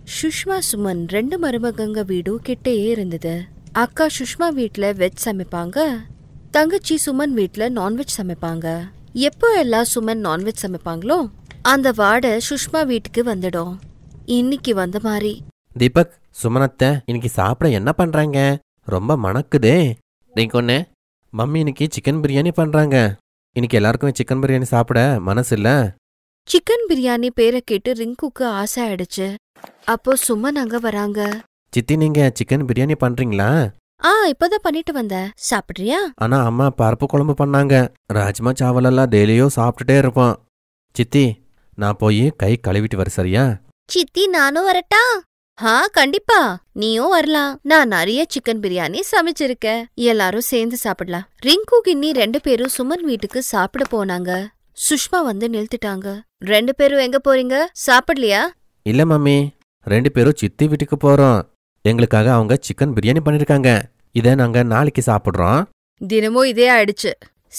சுஷ்மா சுமன் 2 மருமகங்க வீடும் கிட்டேயே இருந்தது. அக்கா சுஷ்மா வீட்ல வெஜ் சமைப்பாங்க, தங்கச்சி சுமன் வீட்ல நான்வெஜ் சமைப்பாங்க. எப்போ எல்லாம் சுமன் நான்வெஜ் சமைப்பாங்களோ அந்த வாடை சுஷ்மா வீட்டுக்கு வந்துடும். இன்னைக்கு வந்த மாதிரி. தீபக், சுமனத்தை இன்னைக்கு சாப்பிட என்ன பண்றாங்க? ரொம்ப மணக்குதே. நீங்க ஒண்ணு, மம்மி இன்னைக்கு சிக்கன் பிரியாணி பண்றாங்க. இன்னைக்கு எல்லாருக்கும் சிக்கன் பிரியாணி சாப்பிட மனசு இல்ல. சிக்கன் பிரியாணி பேரை கேட்டு ரிங்குக்கு ஆசை ஆயிடுச்சு. அப்போ சுமன் அங்க வராங்க. சித்தி, நீங்க சிக்கன் பிரியாணி பண்றீங்களா? இப்பதான் பண்ணிட்டு வந்த, சாப்பிடுறியா? ஆனா அம்மா பருப்பு குழம்பு பண்ணாங்க. ராஜ்மா சாவல் எல்லாம் டெய்லியும் சாப்பிட்டுட்டே இருப்போம். சித்தி, நான் போய் கை கழுவிட்டு வர, சரியா? சித்தி, நானும் வரட்டா? கண்டிப்பா, நீயும் வரலாம். நான் நிறைய சிக்கன் பிரியாணி சமைச்சிருக்கேன். எல்லாரும் சேர்ந்து சாப்பிடலாம். ரிங்கு கின்னி 2 பேரும் சுமன் வீட்டுக்கு சாப்பிட போனாங்க. சுஷ்மா வந்து நிறுத்திட்டாங்க. 2 பேரும் எங்க போறீங்க? சாப்பிடலையா? இல்ல மம்மி, 2 பேரும் சித்தி வீட்டுக்கு போறோம். எங்களுக்காக அவங்க சிக்கன் பிரியாணி பண்ணிருக்காங்க. இதை நாங்க நாளைக்கு சாப்பிடுறோம். தினமும் இதே ஆயிடுச்சு.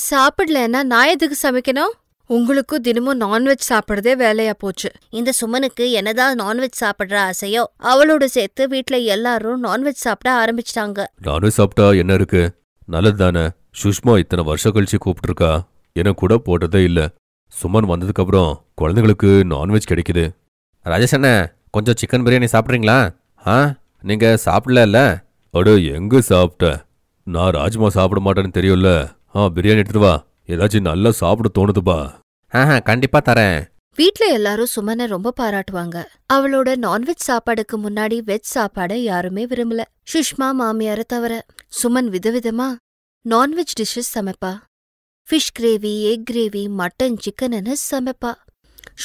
சாப்பிடலன்னா நான் எதுக்கு சமைக்கணும்? உங்களுக்கும் தினமும் நான்வெஜ் சாப்பிடுறதே வேலையா போச்சு. இந்த சுமனுக்கு என்னதான் நான்வெஜ் சாப்பிடுற ஆசையோ அவளோட சேர்த்து வீட்டுல எல்லாரும் நான்வெஜ் சாப்பிட ஆரம்பிச்சிட்டாங்க. நான்வெஜ் சாப்பிட்டா என்ன இருக்கு, நல்லது தானே. சுஷ்மா இத்தனை வருஷம் கழிச்சு கூப்பிட்டுருக்கா, எனக்கு கூட போட்டதே இல்ல. சுமன் வந்ததுக்கு அப்புறம் குழந்தைங்களுக்கு நான்வெஜ் கிடைக்குது. ராஜேஷ் அண்ணா, கொஞ்சம் சிக்கன் பிரியாணி சாப்பிட்றீங்களா? நீங்க சாப்பிடல? அட, எங்க சாப்பிட்ட? நான் ராஜ்மா சாப்பிட மாட்டேன்னு தெரியும்ல. பிரியாணி எடுத்துட்டு வா, ஏதாச்சும் நல்லா சாப்பிட தோணுதுப்பா. கண்டிப்பா தரேன். வீட்ல எல்லாரும் சுமனை ரொம்ப பாராட்டுவாங்க. அவளோட நான்வெஜ் சாப்பாடுக்கு முன்னாடி வெஜ் சாப்பாட யாருமே விரும்பல, சுஷ்மா மாமியார தவிர. சுமன் விதவிதமா நான்வெஜ் டிஷ்ஷஸ் சமைப்பா. Fish gravy, egg gravy, mutton, சிக்கன்னு சமைப்பா.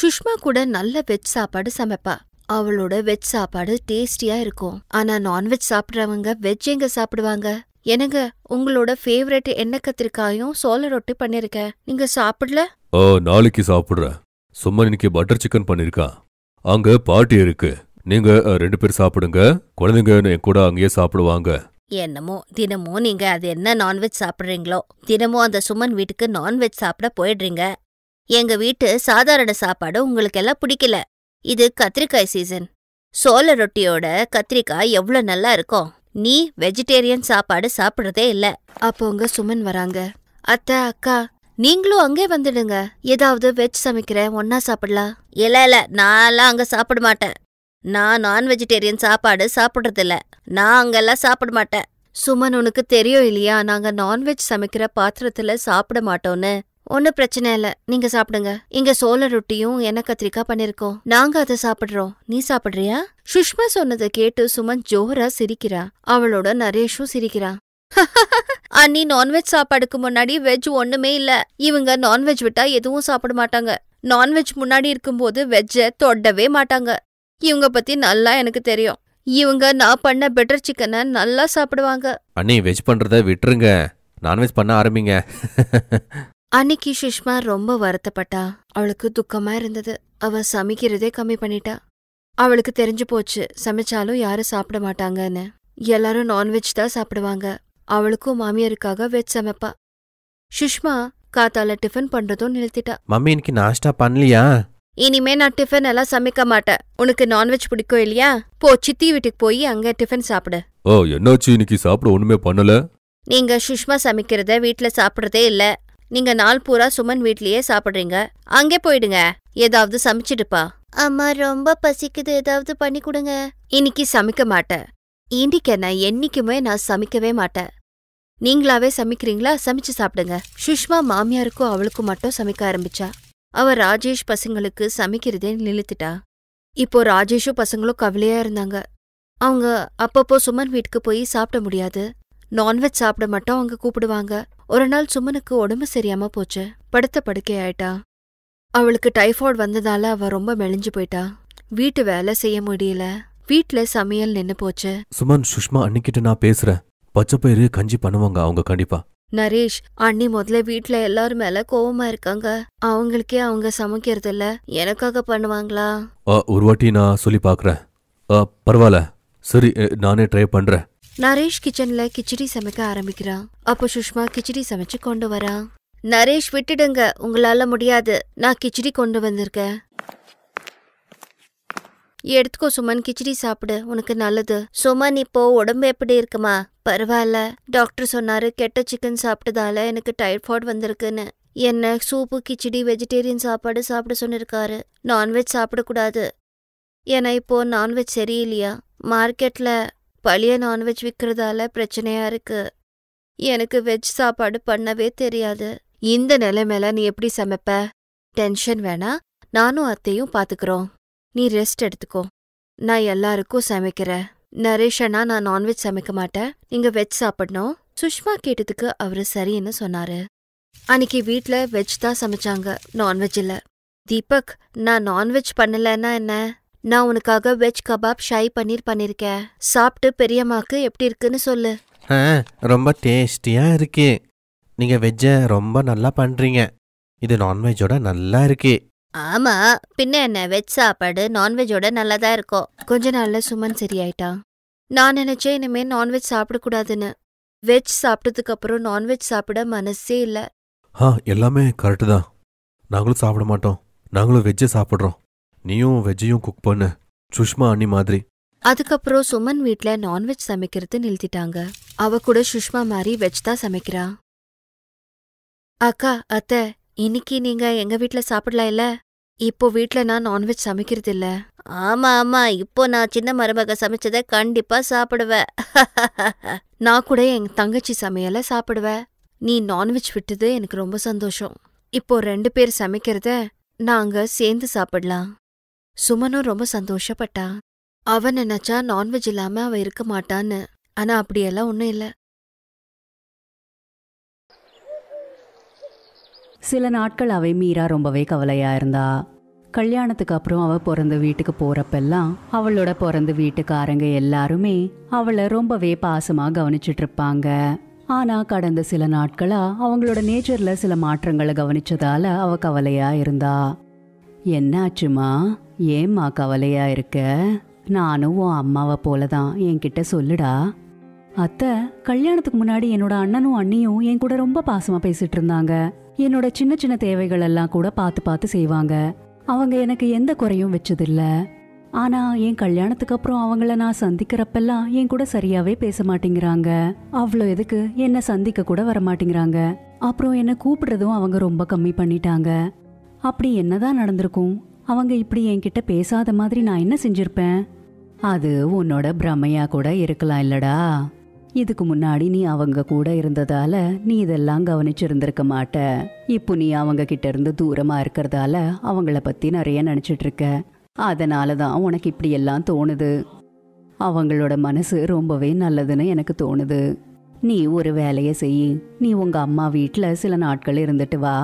சுஷ்மா கூட நல்ல வெஜ் சாப்பாடு சமைப்பா. அவளோட வெஜ் சாப்பாடு டேஸ்டியா இருக்கும். ஆனா நான்வெஜ் சாப்பிடுறவங்க வெஜ் எங்க சாப்பிடுவாங்க? எனக்கு உங்களோட ஃபேவரட் எண்ணெய் கத்திரிக்காயும் சோள ரொட்டி பண்ணிருக்கேன், நீங்க சாப்பிடல? நாளைக்கு சாப்பிடுறேன். சும்மா இன்னைக்கு பட்டர் சிக்கன் பண்ணிருக்கா. அங்க பார்ட்டி இருக்கு, நீங்க 2 பேர் சாப்பிடுங்க. குழந்தைங்க என் கூட அங்கேயே சாப்பிடுவாங்க. என்னமோ தினமும் நீங்க அது என்ன நான்வெஜ் சாப்பிடுறீங்களோ, தினமும் அந்த சுமன் வீட்டுக்கு நான்வெஜ் சாப்பிட போயிடுறீங்க. எங்க வீட்டு சாதாரண சாப்பாடு உங்களுக்கு எல்லாம் பிடிக்கல. இது கத்திரிக்காய் சீசன். சோள ரொட்டியோட கத்திரிக்காய் எவ்வளவு நல்லா இருக்கும். நீ வெஜிடேரியன் சாப்பாடு சாப்பிடுறதே இல்ல. அப்போ உங்க சுமன் வராங்க. அத்தை, அக்கா, நீங்களும் அங்கே வந்துடுங்க. ஏதாவது வெஜ் சமைக்கிறேன், ஒன்னா சாப்பிடலாம். இல்ல, நான்லாம் அங்க சாப்பிட மாட்டேன். நான் நான் வெஜிடேரியன் சாப்பாடு சாப்பிடுறதில்ல. நான் அங்கெல்லாம் சாப்பிட மாட்டேன். சுமன், உனக்கு தெரியும் இல்லையா, நாங்க நான்வெஜ் சமைக்கிற பாத்திரத்துல சாப்பிட மாட்டோன்னு. ஒன்னும் பிரச்சனை இல்ல, நீங்க சாப்பிடுங்க. இங்க சோள ரொட்டியும் எண்ணெய் கத்திரிக்காய் பண்ணிருக்கோம், நாங்க அதை சாப்பிடுறோம். நீ சாப்பிடுறியா? சுஷ்மா சொன்னதை கேட்டு சுமன் ஜோரா சிரிக்கிறா. அவளோட நரேஷும் சிரிக்கிறா. அண்ணி, நான்வெஜ் சாப்பாடுக்கு முன்னாடி வெஜ் ஒண்ணுமே இல்ல. இவங்க நான்வெஜ் விட்டா எதுவும் சாப்பிட மாட்டாங்க. நான்வெஜ் முன்னாடி இருக்கும்போது வெஜ்ஜ தொடவே மாட்டாங்க. இவங்க பத்தி நல்லா எனக்கு தெரியும். இவங்க நான் பண்ண பெட்டர் சிக்கனை நல்லா சாப்பிடுவாங்க. அண்ணி, வெஜ் பண்றத விட்டுருங்க, நான்வெஜ் பண்ண ஆரம்பிங்க. அன்னைக்கு சுஷ்மா ரொம்ப வருத்தப்பட்டா. அவளுக்கு துக்கமா இருந்தது. அவ சமைக்கிறதே கம்மி பண்ணிட்டா. அவளுக்கு தெரிஞ்சு போச்சு, சமைச்சாலும் யாரும் சாப்பிட மாட்டாங்கன்னு. எல்லாரும் நான்வெஜ் தான் சாப்பிடுவாங்க. அவளுக்கும் மாமியாருக்காக வெஜ் சமைப்பா. சுஷ்மா காத்தால டிஃபன் பண்றதும் நிறுத்திட்டா. மம்மி, இன்னைக்கு நாஷ்டா பண்ணலையா? இனிமே நான் டிஃபன் எல்லாம் சமைக்க மாட்டேன். உனக்கு நான்வெஜ் பிடிக்கும் இல்லையா? போ, சித்தி வீட்டுக்கு போய் அங்க டிஃபன் சாப்பிடு. என்னாச்சு, இன்னைக்கு சாப்பிட ஒண்ணுமே பண்ணல? நீங்க சுஷ்மா சமைக்கிறத வீட்ல சாப்பிடுறதே இல்ல. நீங்க நாள் பூரா சுமன் வீட்லயே சாப்பிடுறீங்க. அங்கே போயிடுங்க, ஏதாவது சமைச்சிடுப்பா. அம்மா, ரொம்ப பசிக்குது, ஏதாவது பண்ணி கொடுங்க. இன்னைக்கு சமைக்க மாட்டேன். இன்னைக்கு என்னைக்குமே நான் சமைக்கவே மாட்டேன். நீங்களாவே சமைக்கிறீங்களா? சமைச்சு சாப்பிடுங்க. சுஷ்மா மாமியாருக்கும் அவளுக்கும் மட்டும் சமைக்க ஆரம்பிச்சா. அவ ராஜேஷ் பசங்களுக்கு சமைக்கிறதே நிறுத்திட்டா. இப்போ ராஜேஷும் பசங்களும் கவலையா இருந்தாங்க. அவங்க அப்பப்போ சுமன் வீட்டுக்கு போய் சாப்பிட முடியாது. நான்வெஜ் சாப்பிட மட்டும் அவங்க கூப்பிடுவாங்க. ஒரு நாள் சுமனுக்கு உடம்பு சரியாம போச்சு. படுத்த படுக்கை ஆயிட்டா. அவளுக்கு டைஃபாய்டு வந்ததால அவ ரொம்ப மெலிஞ்சு போயிட்டா. வீட்டு வேலை செய்ய முடியல. வீட்ல சமையல் நின்னு போச்சு. சுமன், சுஷ்மா அன்னிக்கிட்ட நான் பேசுறேன். பச்சை பயிறு கஞ்சி பண்ணுவாங்க அவங்க கண்டிப்பா. நரேஷ், அண்ணி முதல்ல வீட்ல எல்லாரும் மேல கோவமா இருக்காங்க. அவங்களுக்கே அவங்க சமைக்கிறது இல்ல, எனக்காக பண்ணுவாங்களா? ஒரு வாட்டி நான் சொல்லி பாக்குறேன். பரவாயில்ல, சரி, நானே ட்ரை பண்றேன். நரேஷ் கிச்சன்ல கிச்சடி சமைக்க ஆரம்பிக்கிறான். அப்போ சுஷ்மா கிச்சடி சமைச்சு கொண்டு வரா. நரேஷ், விட்டுடுங்க, உங்களால முடியாது. நான் கிச்சடி கொண்டு வந்திருக்கேன். எடுத்துக்கோ சுமன், கிச்சடி சாப்பிடு, உனக்கு நல்லது. சுமன், இப்போ உடம்பு எப்படி இருக்குமா? பரவாயில்ல. டாக்டர் சொன்னாரு கெட்ட சிக்கன் சாப்பிட்டதால எனக்கு டைஃபாய்டு வந்திருக்குன்னு. என்ன சூப்பு, கிச்சடி, வெஜிடேரியன் சாப்பாடு சாப்பிட சொன்னிருக்காரு. நான்வெஜ் சாப்பிடக்கூடாது. ஏன்னா இப்போ நான்வெஜ் சரியில்லையா? மார்க்கெட்ல பழைய நான்வெஜ் விற்கிறதால பிரச்சனையா இருக்கு. எனக்கு வெஜ் சாப்பாடு பண்ணவே தெரியாது. இந்த நிலைமையில நீ எப்படி சமைப்ப? டென்ஷன் வேணா, நானும் அத்தையும் பாத்துக்கிறோம். நீ ரெஸ்ட் எடுத்துக்கோ. நான் எல்லாருக்கும் சமைக்கிறேன். நரேஷனா நான் நான்வெஜ் சமைக்க மாட்டேன், நீங்க வெஜ் சாப்பிடணும். சுஷ்மா கேட்டதுக்கு அவரு சரின்னு சொன்னாரு. அன்னைக்கு வீட்ல வெஜ் தான் சமைச்சாங்க, நான்வெஜ் இல்ல. தீபக், நான் நான்வெஜ் பண்ணலன்னா என்ன? நான் உனக்காக வெஜ் கபாப் ஷாஹி பன்னீர் பண்ணிருக்கேன். சாப்பிட்டு பெரியம்மாக்கு எப்படி இருக்குன்னு சொல்லு. ரொம்ப டேஸ்டியா இருக்கு. நீங்க வெஜ்ஜை ரொம்ப நல்லா பண்றீங்க. இது நான்வெஜ்ஜோட நல்லா இருக்கு. ஆமா, பின்ன என்ன, வெஜ் சாப்பாடு நான்வெஜ்ஜோட நல்லாதான் இருக்கும். கொஞ்ச நாள்ல சுமன் சரியாயிட்டான். நான் நினைச்சேன் இனிமே நான்வெஜ் சாப்பிடக்கூடாதுன்னு. வெஜ் சாப்பிட்டதுக்கு அப்புறம் நான்வெஜ் சாப்பிட மனசே இல்ல. எல்லாமே கரெக்டு தான். நாங்களும் சாப்பிட மாட்டோம், நாங்களும் வெஜ்ஜை சாப்பிட்றோம். நீயும் வெஜ்ஜையும் குக் பண்ணு, சுஷ்மா அண்ணி மாதிரி. அதுக்கப்புறம் சுமன் வீட்ல நான்வெஜ் சமைக்கிறது நிறுத்திட்டாங்க. அவ கூட சுஷ்மா மாதிரி வெஜ் தான் சமைக்கிறா. அக்கா, அத்தை, இன்னைக்கு நீங்க எங்க வீட்ல சாப்பிடலாம் இல்ல? இப்போ வீட்ல நான் நான்வெஜ் சமைக்கிறது இல்ல. ஆமா ஆமா, இப்போ நான் சின்ன மருமக சமைச்சத கண்டிப்பா சாப்பிடுவேன். நான் கூட என் தங்கச்சி சமையல சாப்பிடுவேன். நீ நான்வெஜ் விட்டது எனக்கு ரொம்ப சந்தோஷம். இப்போ 2 பேர் சமைக்கிறத நாங்க சேர்ந்து சாப்பிடலாம். சுமனும் ரொம்ப சந்தோஷப்பட்டா. அவன் நினைச்சா நான்வெஜ் இல்லாம அவ இருக்க மாட்டான்னு. ஆனா அப்படியெல்லாம் ஒண்ணும் இல்ல. சில நாட்கள் அவை மீரா ரொம்பவே கவலையா இருந்தா. கல்யாணத்துக்கு அப்புறம் அவ பிறந்த வீட்டுக்கு போறப்பெல்லாம் அவளோட பிறந்த வீட்டுக்காரங்க எல்லாருமே அவளை ரொம்பவே பாசமா கவனிச்சுட்டு இருப்பாங்க. ஆனா கடந்த சில நாட்களா அவங்களோட நேச்சர்ல சில மாற்றங்களை கவனிச்சதால அவ கவலையா இருந்தா. என்னாச்சுமா? ஏம்மா கவலையா இருக்க? நானும் உன் அம்மாவை போலதான், என்கிட்ட சொல்லுடா. அத்தை, கல்யாணத்துக்கு முன்னாடி என்னோட அண்ணனும் அண்ணியும் என் கூட ரொம்ப பாசமா பேசிட்டு இருந்தாங்க. என்னோட சின்ன சின்ன தேவைகள் எல்லாம் கூட பார்த்து பார்த்து செய்வாங்க. அவங்க எனக்கு எந்த குறையும் வச்சதில்ல. ஆனா என் கல்யாணத்துக்கு அப்புறம் அவங்கள நான் சந்திக்கிறப்பெல்லாம் என் கூட சரியாவே பேச மாட்டேங்கிறாங்க. அவ்வளோ எதுக்கு என்ன சந்திக்க கூட வர மாட்டேங்கிறாங்க. அப்புறம் என்ன கூப்பிடுறதும் அவங்க ரொம்ப கம்மி பண்ணிட்டாங்க. அப்படி என்னதான் நடந்திருக்கும்? அவங்க இப்படி என்கிட்ட பேசாத மாதிரி நான் என்ன செஞ்சிருப்பேன்? அது உன்னோட பிரமையா கூட இருக்கலாம் இல்லடா. இதுக்கு முன்னாடி நீ அவங்க கூட இருந்ததால நீ இதெல்லாம் கவனிச்சிருந்திருக்க மாட்ட. இப்போ நீ அவங்க கிட்ட இருந்து தூரமா இருக்கிறதால அவங்கள பத்தி நிறைய நினைச்சிட்டு இருக்க. அதனாலதான் உனக்கு இப்படி எல்லாம் தோணுது. அவங்களோட மனசு ரொம்பவே நல்லதுன்னு எனக்கு தோணுது. நீ ஒரு வேலையை செய். நீ உங்க அம்மா வீட்டுல சில நாட்கள் இருந்துட்டு வா.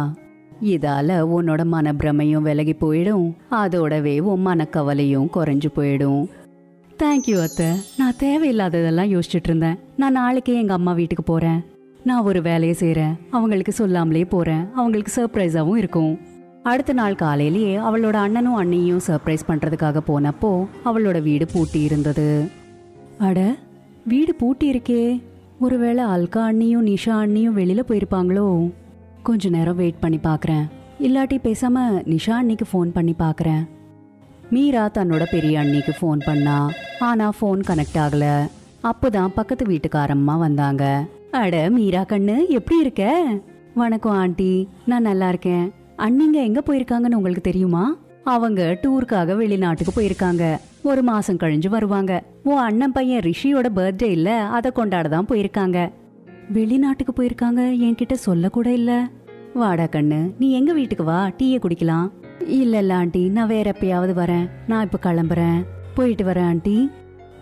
இதால உன்னோட மனப்பிரமையும் விலகி போயிடும். அதோடவே உன் மனக்கவலையும் குறைஞ்சு போயிடும். தேங்க்யூ அத்தை. நான் தேவையில்லாததெல்லாம் யோசிச்சுட்டு இருந்தேன். நான் நாளைக்கே எங்க அம்மா வீட்டுக்கு போறேன். நான் ஒரு வேலையை செய்யறேன், அவங்களுக்கு சொல்லாமலே போறேன். அவங்களுக்கு சர்ப்ரைஸாவும் இருக்கும். அடுத்த நாள் காலையிலேயே அவளோட அண்ணனும் அண்ணியும் சர்ப்ரைஸ் பண்றதுக்காக போனப்போ அவளோட வீடு பூட்டி இருந்தது. அட, வீடு பூட்டி இருக்கே. ஒருவேளை அல்கா அண்ணியும் நிஷா அண்ணியும் வெளியில போயிருப்பாங்களோ? கொஞ்ச நேரம் வெயிட் பண்ணி பாக்குறேன். இல்லாட்டி பேசாம நிஷா அண்ணிக்கு ஃபோன் பண்ணி பாக்குறேன். மீரா தன்னோட பெரிய அண்ணிக்கு ஃபோன் பண்ணா. ஆனா ஃபோன் கனெக்ட் ஆகல. அப்போதான் பக்கத்து வீட்டுக்காரம்மா வந்தாங்க. அட மீரா கண்ணு, எப்படி இருக்க? வணக்கம் ஆண்டி, நான் நல்லா இருக்கேன். அண்ணிங்க எங்க போயிருக்காங்கன்னு உங்களுக்கு தெரியுமா? அவங்க டூருக்காக வெளிநாட்டுக்கு போயிருக்காங்க. 1 மாசம் கழிஞ்சு வருவாங்க. உன் அண்ணன் பையன் ரிஷியோட பர்த்டே இல்ல, அதை கொண்டாடதான் போயிருக்காங்க. வெளிநாட்டுக்கு போயிருக்காங்க, என்கிட்ட சொல்ல கூட இல்ல. வாடா கண்ணு, நீ எங்க வீட்டுக்கு வா, டீயை குடிக்கலாம். இல்ல ஆண்டி, நான் வேற எப்பயாவது வரேன். நான் இப்ப கிளம்புறேன். போயிட்டு வரேன் ஆண்டி.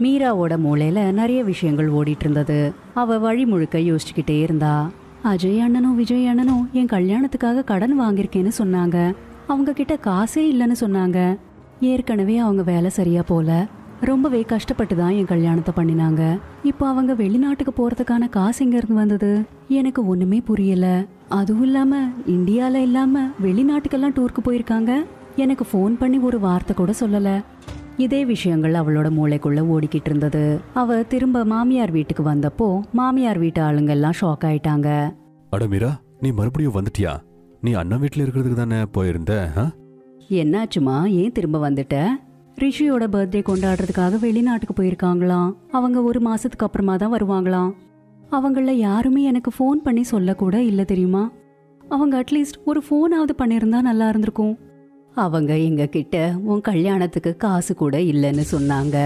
மீராவோட மூளையில நிறைய விஷயங்கள் ஓடிட்டு இருந்தது. அவ வழி முழுக்க யோசிச்சுக்கிட்டே இருந்தா. அஜய் அண்ணனும் விஜய் அண்ணனும் என் கல்யாணத்துக்காக கடன் வாங்கியிருக்கேன்னு சொன்னாங்க. அவங்க கிட்ட காசே இல்லைன்னு சொன்னாங்க. ஏற்கனவே அவங்க வேலை சரியா போல. ரொம்பவே கஷ்டப்பட்டு தான் என் கல்யாணத்தை பண்ணினாங்க. இப்போ அவங்க வெளிநாட்டுக்கு போறதுக்கான காசு எங்க இருந்து வந்தது? எனக்கு ஒண்ணுமே புரியல. அதுவும் இல்லாம இந்தியால இல்லாம வெளிநாட்டுக்கெல்லாம் டூருக்கு போயிருக்காங்க. எனக்கு ஃபோன் பண்ணி ஒரு வார்த்தை கூட சொல்லல. இதே விஷயங்கள் அவளோட மூளைக்குள்ள ஓடிக்கிட்டு இருந்தது. அவ திரும்ப மாமியார் வீட்டுக்கு வந்தப்போ மாமியார் வீட்டு ஆளுங்க எல்லாம் ஷாக் ஆயிட்டாங்க. அட மீரா, நீ மறுபடியும் வந்துட்டியா? நீ அண்ணன் வீட்டுல இருக்கிறதுக்கு தானே போயிருந்த? என்னாச்சுமா, ஏன் திரும்ப வந்துட்ட? ரிஷியோட பர்த்டே கொண்டாடுறதுக்காக வெளிநாட்டுக்கு போயிருக்காங்களாம். அவங்க 1 மாசத்துக்கு அப்புறமா தான் வருவாங்களாம். அவங்கள யாருமே எனக்கு ஃபோன் பண்ணி சொல்லக்கூட இல்லை தெரியுமா? அவங்க அட்லீஸ்ட் ஒரு ஃபோனாவது பண்ணியிருந்தா நல்லா இருந்திருக்கும். அவங்க எங்க கிட்ட உன் கல்யாணத்துக்கு காசு கூட இல்லைன்னு சொன்னாங்க.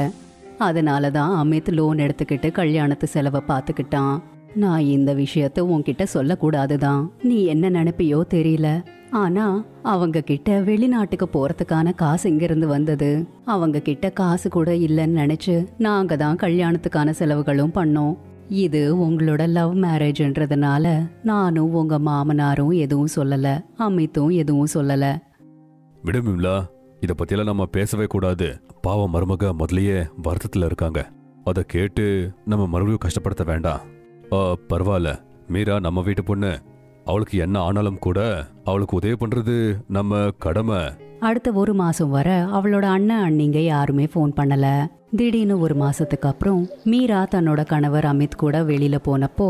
அதனால தான் அமித் லோன் எடுத்துக்கிட்டு கல்யாணத்து செலவை பார்த்துக்கிட்டான். நான் இந்த விஷயத்த உன்கிட்ட சொல்லக்கூடாதுதான். நீ என்ன நினைப்பியோ தெரியல. ஆனா அவங்க கிட்ட வெளிநாட்டுக்கு போறதுக்கான காசு இங்கிருந்து வந்தது. அவங்க கிட்ட காசு கூட இல்லைன்னு நினைச்சு நாங்க தான் கல்யாணத்துக்கான செலவுகளும் பண்ணோம். இது உங்களோட லவ் மேரேஜ்ன்றதுனால நானும் உங்க மாமனாரும் எதுவும் சொல்லல, அமித்தும் எதுவும் சொல்லல. விடுமிம்லா, இத பத்தியெல்லாம் நம்ம பேசவே கூடாது. பாவம் மருமக முதல்லயே வருத்தத்துல இருக்காங்க. அதை கேட்டு நம்ம மறுபடியும் கஷ்டப்படுத்த வேண்டாம். பரவாயில்ல, மீரா நம்ம வீட்டு பொண்ணு. அவளுக்கு என்ன ஆனாலும் கூட அவளுக்கு உதவி பண்றது நம்ம கடமை. அடுத்த 1 மாசம் வர அவளோட அண்ணன் அண்ணிங்க யாருமே ஃபோன் பண்ணல. திடீர்னு 1 மாசத்துக்கு அப்புறம் மீரா தன்னோட கணவர் அமித் கூட வெளியில போனப்போ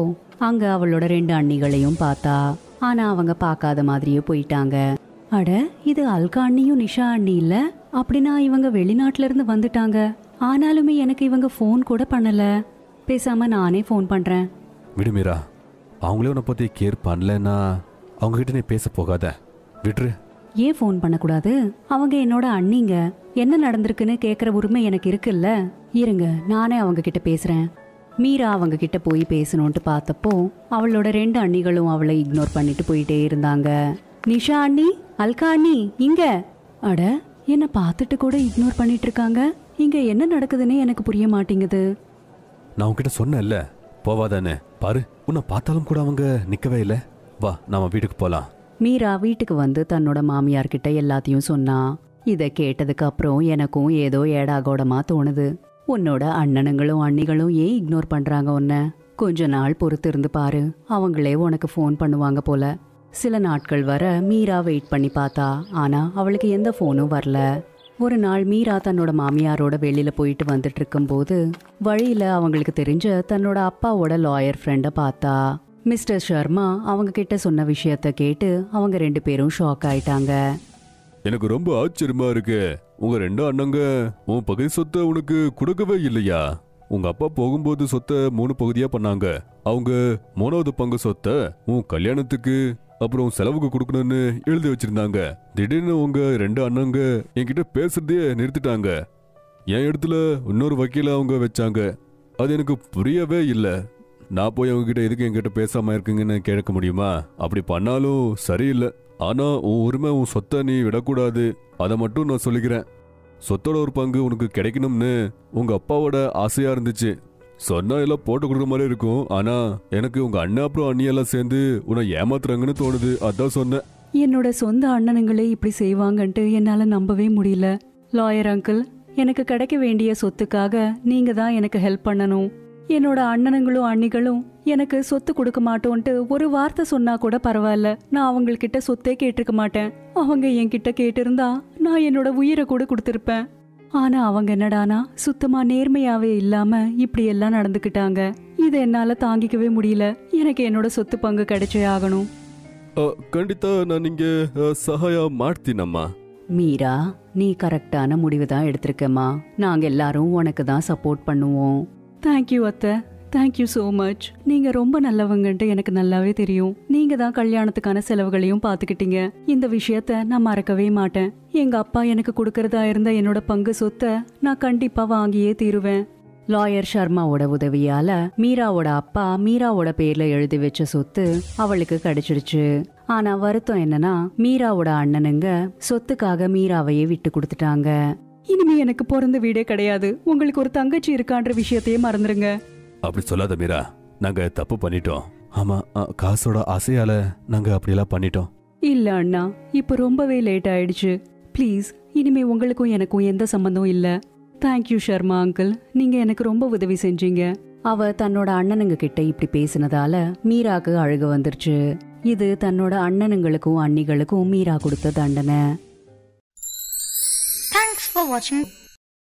அங்க அவளோட 2 அண்ணிகளையும் பார்த்தா. ஆனா அவங்க பார்க்காத மாதிரியே போயிட்டாங்க. அட, இது அல்கா அண்ணியும் நிஷா அண்ணி இல்ல? அப்படின்னா இவங்க வெளிநாட்டுல இருந்து வந்துட்டாங்க. ஆனாலுமே எனக்கு இவங்க ஃபோன் கூட பண்ணல. பேசாம நானே ஃபோன் பண்றேன். விடு மீரா, அவங்களே உன்னை பத்தி கேர் பண்ணலன்னா அவங்க கிட்ட நீ பேச போகாத, விட்டுரு. ஏன் ஃபோன் பண்ணக்கூடாது? அவங்க என்னோட அண்ணிங்க. என்ன நடந்திருக்குன்னு கேட்குற உரிமை எனக்கு இருக்குல்ல. இருங்க, நானே அவங்க கிட்ட பேசுறேன். மீரா அவங்க கிட்ட போய் பேசணும்ட்டு பார்த்தப்போ அவளோட 2 அண்ணிகளும் அவளை இக்னோர் பண்ணிட்டு போயிட்டே இருந்தாங்க. நிஷா அண்ணி, அல்கா அண்ணி இங்க. அட, என்ன பார்த்துட்டு கூட இக்னோர் பண்ணிட்டு இருக்காங்க. இங்க என்ன நடக்குதுன்னு எனக்கு புரிய மாட்டேங்குது. நான் உன்கிட்ட சொன்னேன்ல போவாதானே. பாரு, உன்னை பார்த்தாலும் கூட அவங்க நிக்கவே இல்லை. வா, நாம வீட்டுக்கு போலாம். மீரா வீட்டுக்கு வந்து தன்னோட மாமியார் கிட்ட எல்லாத்தையும் சொன்னா. இத கேட்டதுக்கு அப்புறம் எனக்கும் ஏதோ ஏடாகோடமா தோணுது. உன்னோட அண்ணனுங்களும் அண்ணிகளும் ஏன் இக்னோர் பண்றாங்க உன்ன? கொஞ்ச நாள் பொறுத்து இருந்து பாரு, அவங்களே உனக்கு ஃபோன் பண்ணுவாங்க போல. சில நாட்கள் வர மீரா வெயிட் பண்ணி பார்த்தா. ஆனா அவளுக்கு எந்த ஃபோனும் வரல. ஒரு நாள் மீரா தன்னோட மாமியாரோட வெளியில போயிட்டு வந்துட்டு இருக்கும்போது வழியில அவங்களுக்கு தெரிஞ்ச தன்னோட அப்பாவோட லாயர் ஃப்ரெண்ட பார்த்தா. மிஸ்டர் சர்மா அவங்க கிட்ட சொன்ன விஷயத்த கேட்டு அவங்க 2 பேரும் ஷாக் ஆயிட்டாங்க. எனக்கு ரொம்ப ஆச்சரியமா இருக்கு. உங்க 2 அண்ணங்க உன் பகுதி சொத்தை உனக்கு கொடுக்கவே இல்லையா? உங்க அப்பா போகும்போது சொத்தை 3 பகுதியா பண்ணாங்க. அவங்க 3வது பங்கு சொத்தை உன் கல்யாணத்துக்கு அப்புறம் செலவுக்கு கொடுக்கணும்னு எழுதி வச்சிருந்தாங்க. திடீர்னு உங்க 2 அண்ணங்க என்கிட்ட பேசுறதே நிறுத்திட்டாங்க. என் இடத்துல இன்னொரு வக்கீல அவங்க வச்சாங்க. அது எனக்கு புரியவே இல்லை. நான் போய் அவங்க கிட்ட எதுக்கு என்கிட்ட பேசாம இருக்குங்கன்னு கேட்க முடியுமா? அப்படி பண்ணாலும் சரியில்லை. ஆனா உன் உரிமை, உன் சொத்தை நீ விடக்கூடாது. அதை மட்டும் நான் சொல்லிக்கிறேன். சொத்தோட ஒரு பங்கு உனக்கு கிடைக்கணும்னு உங்க அப்பாவோட ஆசையா இருந்துச்சு. சொன்னா எல்லாம் போட்டு கொடுக்குற மாதிரி இருக்கும். ஆனா எனக்கு உங்க அண்ணன் அப்புறம் அண்ணியெல்லாம் சேர்ந்து உன்னை ஏமாத்துறாங்கன்னு தோணுது. அதான் சொன்னேன். என்னோட சொந்த அண்ணனுங்களே இப்படி செய்வாங்கன்ட்டு என்னால நம்பவே முடியல. லாயர் அங்கிள், எனக்கு கிடைக்க வேண்டிய சொத்துக்காக நீங்க தான் எனக்கு ஹெல்ப் பண்ணணும். என்னோட அண்ணனுங்களும் அண்ணிகளும் எனக்கு சொத்து கொடுக்க மாட்டோன்ட்டு ஒரு வார்த்தை சொன்னா கூட பரவாயில்ல, நான் அவங்கக்கிட்ட சொத்தே கேட்டிருக்க மாட்டேன். அவங்க என்கிட்ட கேட்டிருந்தா நான் என்னோட உயிரை கூட கொடுத்திருப்பேன். ஆனா அவங்க என்னடானா சுத்தமா நேர்மையாவே இல்லாம இப்படி எல்லாம் நடந்துக்கிட்டாங்க. இதை என்னால தாங்கிக்கவே முடியல. எனக்கு என்னோட சொத்து பங்கு கிடைச்சே ஆகணும். கண்டிப்பா நான் இங்க சகாயா மாட்ತೀನಮ್ಮ. மீரா, நீ கரெக்டான முடிவு தான் எடுத்திருக்கம்மா. நாங்க எல்லாரும் உனக்கு தான் சப்போர்ட் பண்ணுவோம். தேங்க்யூ அத்தை, தேங்க்யூ சோ மச். நீங்க ரொம்ப நல்லவங்கன்ட்டு எனக்கு நல்லாவே தெரியும். நீங்க தான் கல்யாணத்துக்கான செலவுகளையும் பாத்துக்கிட்டீங்க. இந்த விஷயத்த நான் மறக்கவே மாட்டேன். எங்க அப்பா எனக்கு கொடுக்கறதா இருந்த என்னோட பங்கு சொத்தை நான் கண்டிப்பா வாங்கியே தீருவேன். லாயர் சர்மாவோட உதவியால மீராவோட அப்பா மீராவோட பேர்ல எழுதி வச்ச சொத்து அவளுக்கு கிடைச்சிடுச்சு. ஆனா வருத்தம் என்னன்னா, மீராவோட அண்ணனுங்க சொத்துக்காக மீராவையே விட்டு கொடுத்துட்டாங்க. இனிமே எனக்கு பிறந்த வீடே கிடையாது. உங்களுக்கு ஒரு தங்கச்சி இருக்கான்ற விஷயத்தையே மறந்துருங்க. அப்படி சொல்லாத மீரா, நாங்க தப்பு பண்ணிட்டோம். ஆமா, காசோட ஆசையால நாங்க அப்படியெல்லாம் பண்ணிட்டோம். இல்ல அண்ணா, இப்ப ரொம்பவே லேட் ஆயிடுச்சு. ப்ளீஸ், இனிமே உங்களுக்கும் எனக்கும் எந்த சம்பந்தம் இல்ல. தேங்க்யூ சர்மா அங்கிள், நீங்க எனக்கு ரொம்ப உதவி செஞ்சீங்க. அவ தன்னோட அண்ணனுங்க கிட்ட இப்படி பேசினதால மீராக்கு அழுக வந்துருச்சு. இது தன்னோட அண்ணனுங்களுக்கும் அண்ணிகளுக்கும் மீரா கொடுத்த தண்டனை. Thanks for watching.